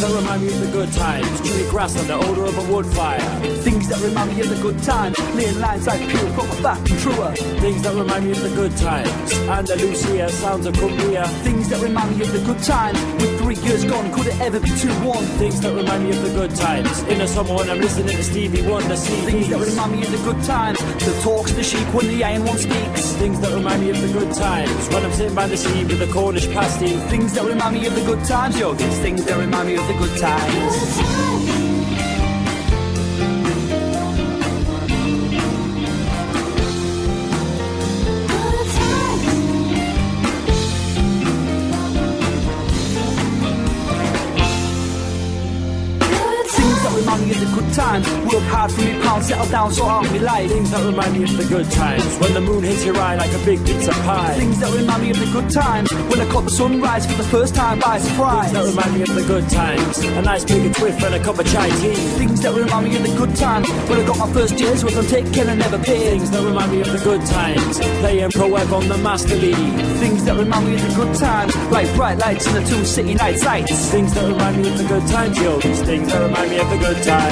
that remind me of the good times. Chewy grass and the odour of a wood fire. Things that remind me of the good times. Laying lines like pure from a back and truer. Things that remind me of the good times. Andalusia sounds of cumbria. Things that remind me of the good times. With 3 years gone, could it ever be 2-1? Things that remind me of the good times. In the summer when I'm listening to Stevie Wonder CDs. Things that remind me of the good times. The talks of the sheep when the iron one speaks. Things that remind me of the good times. When I'm sitting by the sea with a Cornish pasty. Things that remind me of the good times, yo. These things that remind me of the good times. Remind me of the good times. Work hard for me pound, settle down, sort out me life. Things that remind me of the good times. When the moon hits your eye like a big pizza pie. Things that remind me of the good times. When I caught the sunrise for the first time by surprise. Things that remind me of the good times. A nice big twiff and a cup of chai tea. Things that remind me of the good times. When I got my first years with them taken and never paid. Things that remind me of the good times. Playing Pro Ev on the Master League. Things that remind me of the good times. Like bright lights in the 2 city night sights. Things that remind me of the good times, yo. These things that remind me of the good times.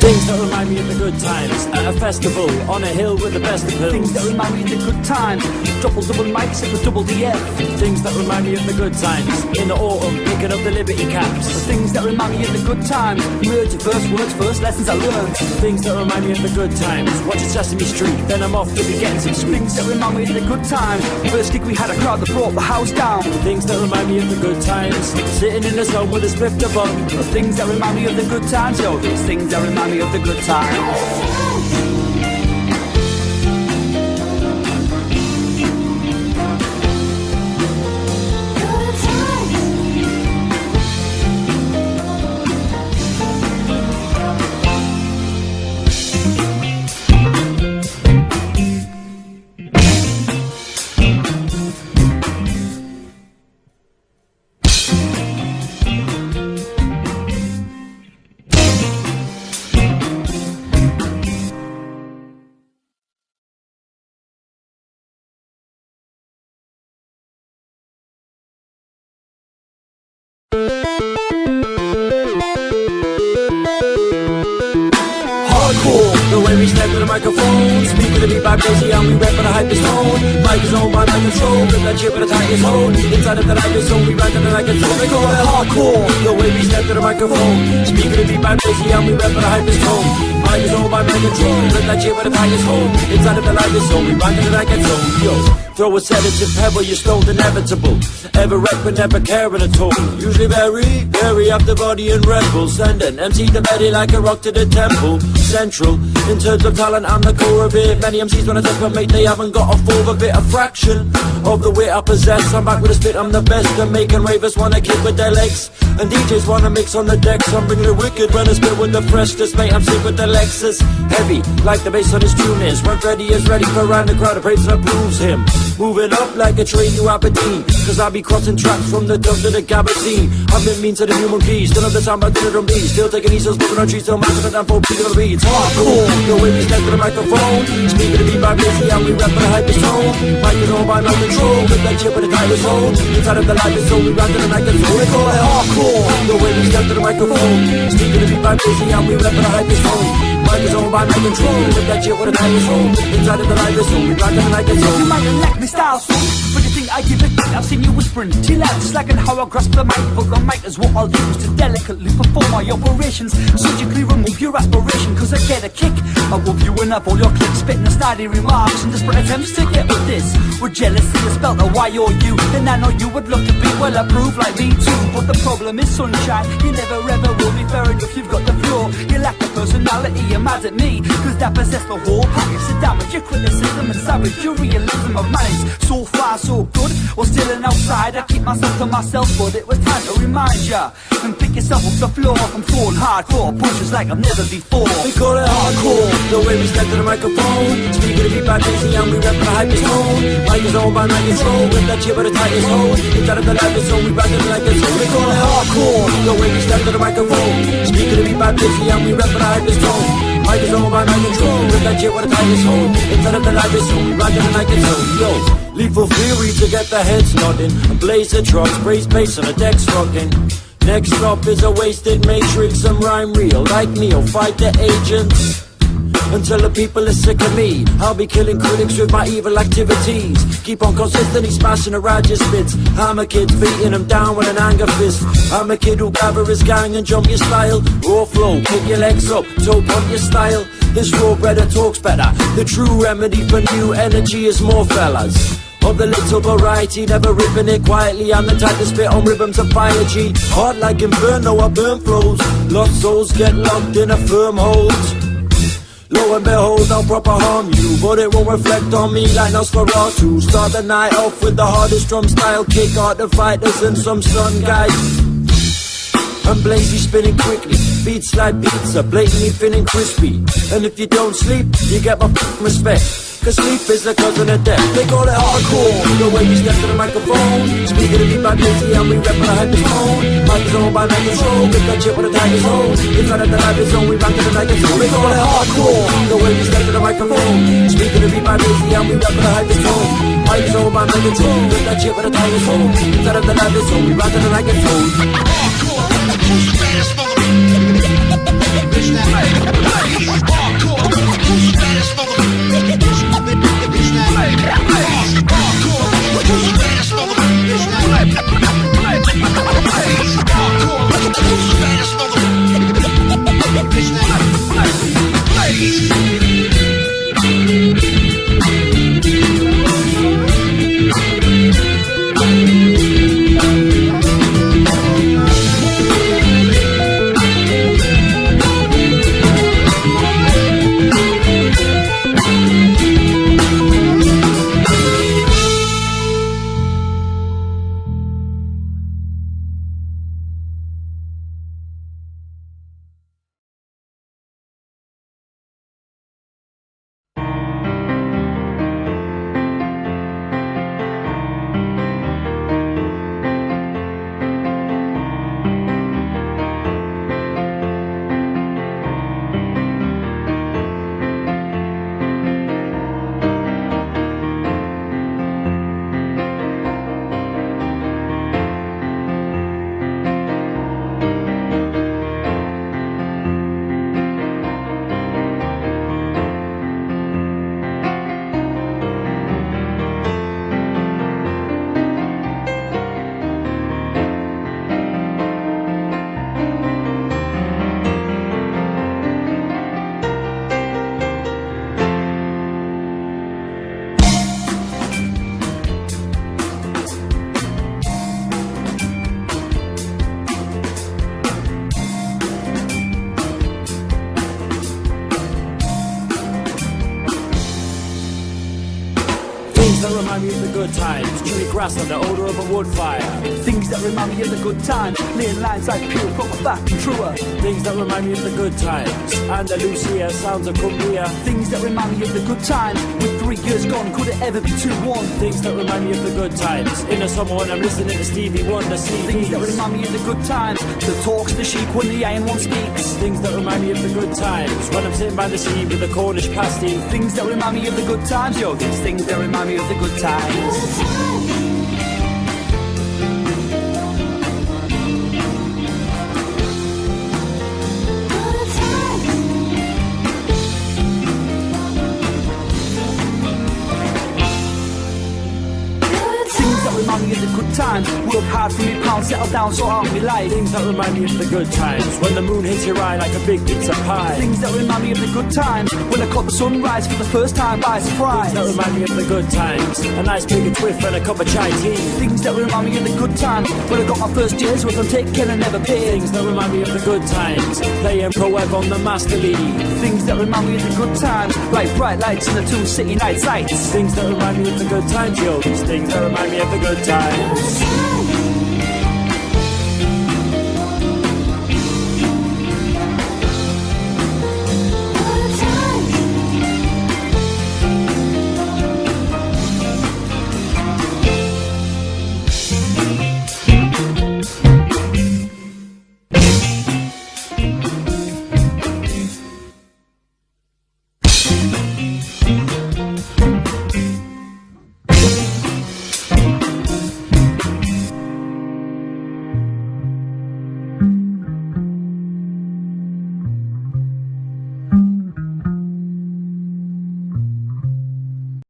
Things that remind me of the good times. At a festival, on a hill with the best of hills. Things that remind me of the good times. Double mics at the double DF. Things that remind me of the good times. In the autumn, picking up the Liberty caps. Things that remind me of the good times. Merge your first words, first lessons I learned. Things that remind me of the good times. Watching Sesame Street, then I'm off to be getting some sweets. Things that remind me of the good times. First gig we had a crowd that brought the house down. Things that remind me of the good times. Sitting in the sun with a spliff to bum. Things that remind me of the good times, yo. These things that remind me of the good times. The way we step to the microphone, speak to the beat by Busy and we rap for the hypest tone. Mic is owned by my control, grip that chip with the tightest hold. Inside of the hypest zone, we ride to the like a zone. They call it hardcore. The way we step to the microphone, speak to the beat by Busy and we rap for the hypest tone. Mic is owned by my control, grip that chip with the tightest hold. Inside of the lightest zone, we ride to the like a zone. Yo. Throw a sedative pebble, you're stoned inevitable. Ever wrecked but never caring at all. Usually very after body and rebel. Send an MC to belly like a rock to the temple. Central, in terms of talent, I'm the core of it. Many MCs wanna test but mate, they haven't got a fourth of it. A fraction of the weight I possess. I'm back with a spit, I'm the best. And making ravers wanna kick with their legs. And DJs wanna mix on the decks. I'm bringing the wicked when I spit with the freshness. Mate, I'm sick with the Lexus. Heavy, like the bass on his tune is. When Freddy is ready for round the crowd, the praise approves him. Moving up like a train to Aberdeen. Cause I'll be crossing tracks from the dub to the gabardine. I've been mean to the human keys. Still have the time, but did it on beats. Still taking easels, moving on trees. Still matching it down for beating on the beats. Hardcore, the way we step to the microphone. Speaking to beat by busy and we rap for the hypest tone. Mic is on by no control. With that chip with the tightest hold. Inside of the life is so we rap to the night control. We call it hardcore, the way we step to the microphone. Speaking to beat by busy and we rap for the hypest tone. Mic is on by no control. With that chip with the tightest hold. Inside of the life is so we rap to the night control. You might have lacked me style, son, but you think I give it? I've seen you whispering, chill out, slacking how I grasp the mic. But the mic is what I'll use to delicately perform my operations. Surgically remove your aspiration, cause I get a kick. I'll whoop you and up all your clicks, spitting the snidey remarks and desperate attempts to get with this. With jealousy is spelled a Y or U, and I know you would love to be well approved like me too. But the problem is sunshine, you never ever will be fair enough. You've got the floor, you lack the personality, you're mad at me, cause that possess the whole package to damage your criticism and savage your realism of manage. So far so good, well still an outside, I keep myself to myself, but it was time to remind ya and pick yourself off the floor. I'm throwing hardcore punches like I've never before. We call it hardcore, the way we step to the microphone. Speaking to beat by busy and we rap for the hypest tone. Mic is on by my control, with that chip with the tightest hold. Inside of the life is so we rap it like this. We call it hardcore, the way we step to the microphone. Speaking to beat by busy and we rap for the hypest tone. Mic is on by my control, with that chip with the tightest hold. Inside of the life is so we rap it like this. Yo, lethal theory to get the heads nodding. A blaze of trucks, brace bass on the decks rocking. Next up is a wasted matrix, some rhyme real like me, or fight the agents. Until the people are sick of me, I'll be killing critics with my evil activities. Keep on consistently smashing around your spits. I'm a kid beating them down with an anger fist. I'm a kid who'll gather his gang and jump your style. Raw flow, kick your legs up, toe pump your style. This raw breeder talks better. The true remedy for new energy is more fellas. Of the little variety, never ripping it quietly. I'm the type to spit on rhythms of fire G. Hard like Inferno, I burn flows. Lost souls get locked in a firm hold. Lo and behold, I'll proper harm you, but it won't reflect on me like Nosferatu. Start the night off with the hardest drum style. Kick out the fighters and some sun guys. I'm blazy spinning quickly, beats like pizza, blatantly thin and crispy. And if you don't sleep, you get my respect. Cause sleep is the cousin of death. They call it hardcore, the way we step to the microphone. Speaking to me by busy and we rap for the hypest tone. Mic is on by my control, with that chip with the tiger's hold. Inside of the life is zone, we rap to the night control. They call it hardcore, the way we step to the microphone. Speaking to me by busy and we rap for the hypest tone. Mic is on by my control, with that chip with the tiger's hold. Inside of the life is zone, we rap to the night control. Hardcore, who's the baddest motherfucker? Bitch that hardcore, who's the baddest motherfucker? Things that remind me of the good times. Chewy grass and the odour of a wood fire. Things that remind me of the good times. Laying lines like pure from my back and truer. Things that remind me of the good times. Andalusia, sounds of Cumbria. Things that remind me of the good times. With 3 years gone, could it ever be 2-1? Things that remind me of the good times. In the summer when I'm listening to Stevie Wonder, Things that remind me of the good times. The talks, the sheep when the iron one speaks. Things that remind me of the good times. When I'm sitting by the sea with a Cornish pasty. Things that remind me of the good times, yo. These things that remind me of the good times. Remind me of the good times. Work hard for me pound, settle down, sort out me life. Things that remind me of the good times. When the moon hits your eye like a big pizza pie. Things that remind me of the good times. When I caught the sunrise for the first time by surprise. Things that remind me of the good times. A nice big whiff and a cup of chai tea. Things that remind me of the good times. When I got my first years was on take care and never paid. Things that remind me of the good times. Playing Pro Ev on the Master League. Things that remind me of the good times. Like bright lights in the 2 city night sights. Things that remind me of the good times, yo. These things that remind me of the good times.